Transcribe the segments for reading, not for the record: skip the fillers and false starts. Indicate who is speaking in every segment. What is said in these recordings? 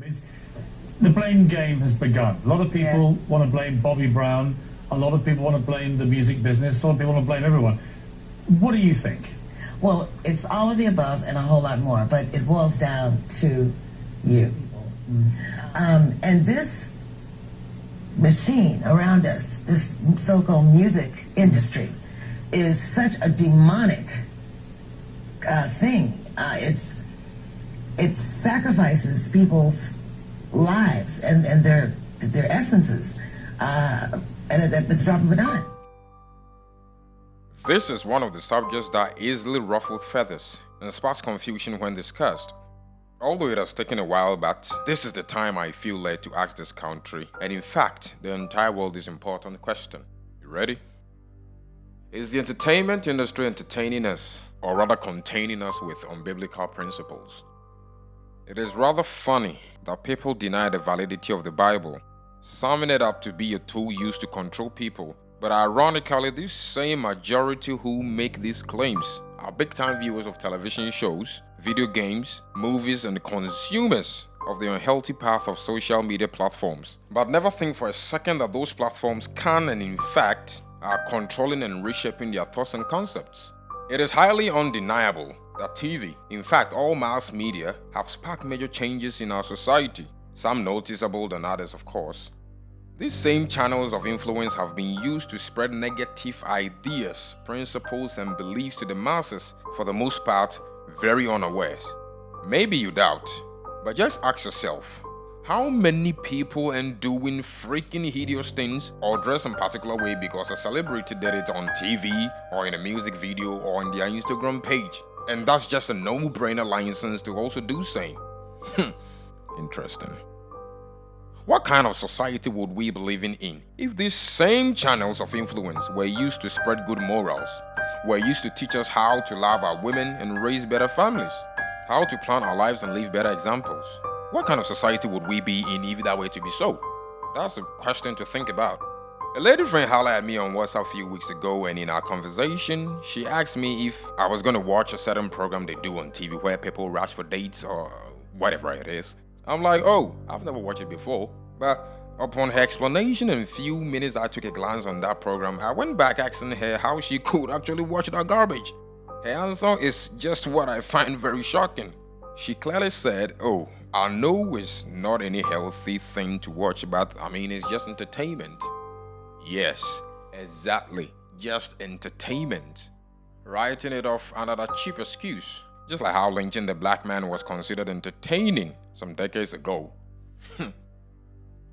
Speaker 1: It's, the blame game has begun. A lot of people want to blame Bobby Brown. A lot of people want to blame the music business. A lot of people want to blame everyone. What do you think?
Speaker 2: Well, it's all of the above and a whole lot more, but it boils down to you. And this machine around us, this so-called music industry, is such a demonic thing. It sacrifices people's lives and their essences and at the drop of a dime.
Speaker 3: This is one of the subjects that easily ruffles feathers and sparks confusion when discussed. Although it has taken a while, but this is the time I feel led to ask this country, and in fact, the entire world, this important question. You ready? Is the entertainment industry entertaining us, or rather containing us with unbiblical principles? It is rather funny that people deny the validity of the Bible, summing it up to be a tool used to control people. But ironically, this same majority who make these claims are big-time viewers of television shows, video games, movies, and consumers of the unhealthy path of social media platforms. But never think for a second that those platforms can and in fact are controlling and reshaping their thoughts and concepts. It is highly undeniable that TV, in fact all mass media, have sparked major changes in our society, some noticeable than others of course. These same channels of influence have been used to spread negative ideas, principles, and beliefs to the masses, for the most part, very unawares. Maybe you doubt, but just ask yourself, how many people end doing freaking hideous things or dress in a particular way because a celebrity did it on TV or in a music video or on their Instagram page? And that's just a no-brainer license to also do same. Interesting. What kind of society would we be living in if these same channels of influence were used to spread good morals, were used to teach us how to love our women and raise better families, how to plan our lives and live better examples? What kind of society would we be in if that were to be so? That's a question to think about. A lady friend hollered at me on WhatsApp a few weeks ago, and in our conversation, she asked me if I was going to watch a certain program they do on TV where people rush for dates or whatever it is. I'm like, oh, I've never watched it before. But upon her explanation, in a few minutes I took a glance on that program. I went back asking her how she could actually watch that garbage. Her answer is just what I find very shocking. She clearly said, oh, I know it's not any healthy thing to watch, but I mean, it's just entertainment. Yes, exactly, just entertainment. Writing it off another cheap excuse. Just like how lynching the black man was considered entertaining some decades ago.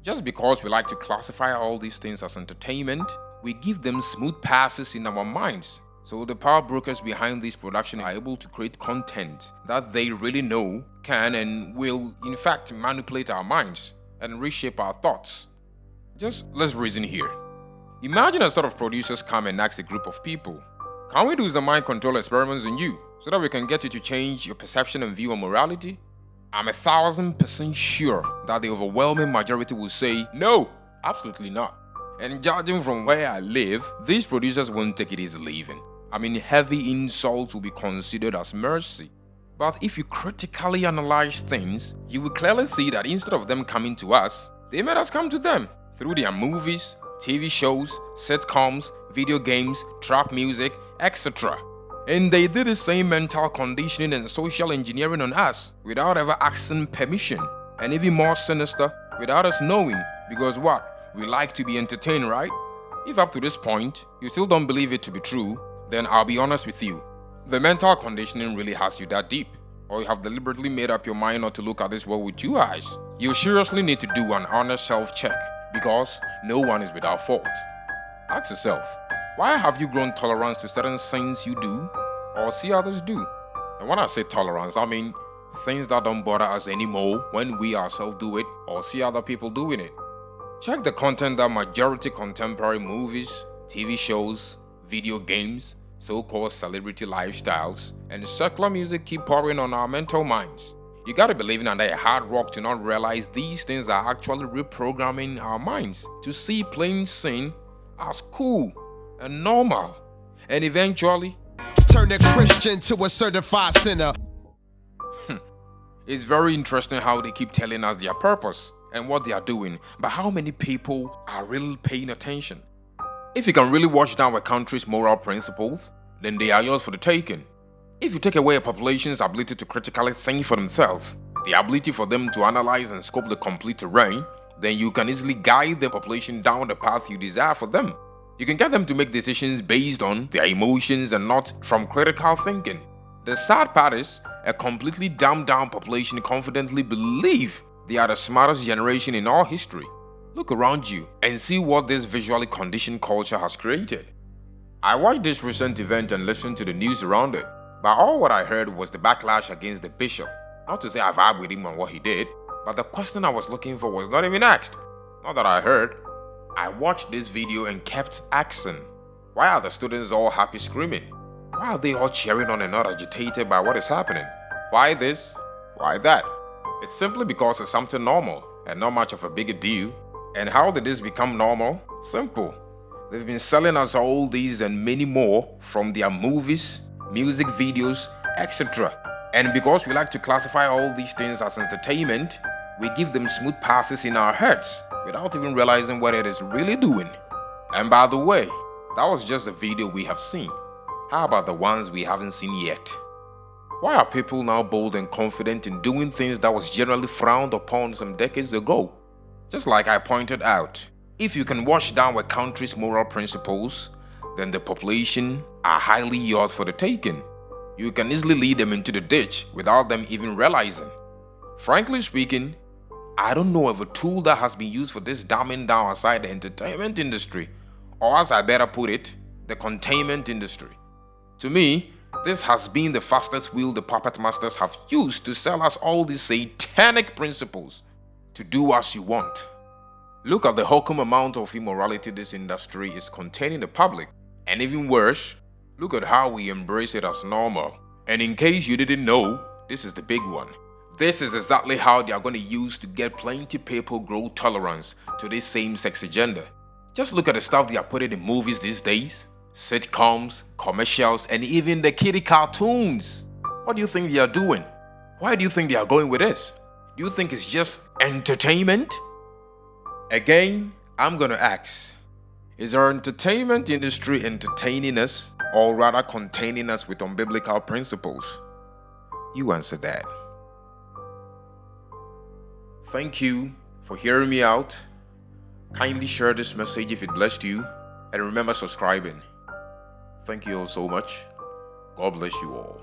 Speaker 3: Just because we like to classify all these things as entertainment, we give them smooth passes in our minds. So the power brokers behind this production are able to create content that they really know can and will in fact manipulate our minds and reshape our thoughts. Just let's reason here. Imagine a sort of producers come and ask a group of people, can we do some mind control experiments on you so that we can get you to change your perception and view on morality? I'm 1,000% sure that the overwhelming majority will say, no, absolutely not. And judging from where I live, these producers won't take it easily even. I mean, heavy insults will be considered as mercy. But if you critically analyze things, you will clearly see that instead of them coming to us, they made us come to them through their movies, TV shows, sitcoms, video games, trap music, etc. And they did the same mental conditioning and social engineering on us without ever asking permission, and even more sinister, without us knowing, because what? We like to be entertained, right? If up to this point, you still don't believe it to be true, then I'll be honest with you. The mental conditioning really has you that deep, or you have deliberately made up your mind not to look at this world with 2 eyes. You seriously need to do an honest self-check, because no one is without fault. Ask yourself, why have you grown tolerance to certain things you do or see others do? And when I say tolerance, I mean things that don't bother us anymore when we ourselves do it or see other people doing it. Check the content that majority contemporary movies, TV shows, video games, so-called celebrity lifestyles, and secular music keep pouring on our mental minds. You gotta be living under a hard rock to not realize these things are actually reprogramming our minds to see plain sin as cool and normal, and eventually
Speaker 4: turn a Christian to a certified sinner.
Speaker 3: It's very interesting how they keep telling us their purpose and what they are doing, but how many people are really paying attention? If you can really watch down a country's moral principles, then they are yours for the taking. If you take away a population's ability to critically think for themselves, the ability for them to analyze and scope the complete terrain, then you can easily guide the population down the path you desire for them. You can get them to make decisions based on their emotions and not from critical thinking. The sad part is, a completely dumbed down population confidently believe they are the smartest generation in all history. Look around you and see what this visually conditioned culture has created. I watched this recent event and listened to the news around it, but all what I heard was the backlash against the bishop. Not to say I vibe with him on what he did, but the question I was looking for was not even asked. Not that I heard. I watched this video and kept asking, why are the students all happy screaming? Why are they all cheering on and not agitated by what is happening? Why this? Why that? It's simply because it's something normal and not much of a big deal. And how did this become normal? Simple. They've been selling us all these and many more from their movies, music videos, etc. And because we like to classify all these things as entertainment, we give them smooth passes in our heads without even realizing what it is really doing. And by the way, that was just a video we have seen. How about the ones we haven't seen yet? Why are people now bold and confident in doing things that was generally frowned upon some decades ago? Just like I pointed out, if you can wash down a country's moral principles, then the population are highly yours for the taking. You can easily lead them into the ditch without them even realizing. Frankly speaking, I don't know of a tool that has been used for this dumbing down aside the entertainment industry, or as I better put it, the containment industry. To me, this has been the fastest wheel the puppet masters have used to sell us all these satanic principles to do as you want. Look at the wholesome amount of immorality this industry is containing the public, and even worse, look at how we embrace it as normal. And in case you didn't know, this is the big one. This is exactly how they are going to use to get plenty people grow tolerance to this same-sex agenda. Just look at the stuff they are putting in movies these days. Sitcoms, commercials, and even the kiddie cartoons. What do you think they are doing? Why do you think they are going with this? Do you think it's just entertainment? Again, I'm gonna ask, is our entertainment industry entertaining us, or rather containing us with unbiblical principles? You answer that. Thank you for hearing me out. Kindly share this message if it blessed you, and remember subscribing. Thank you all so much. God bless you all.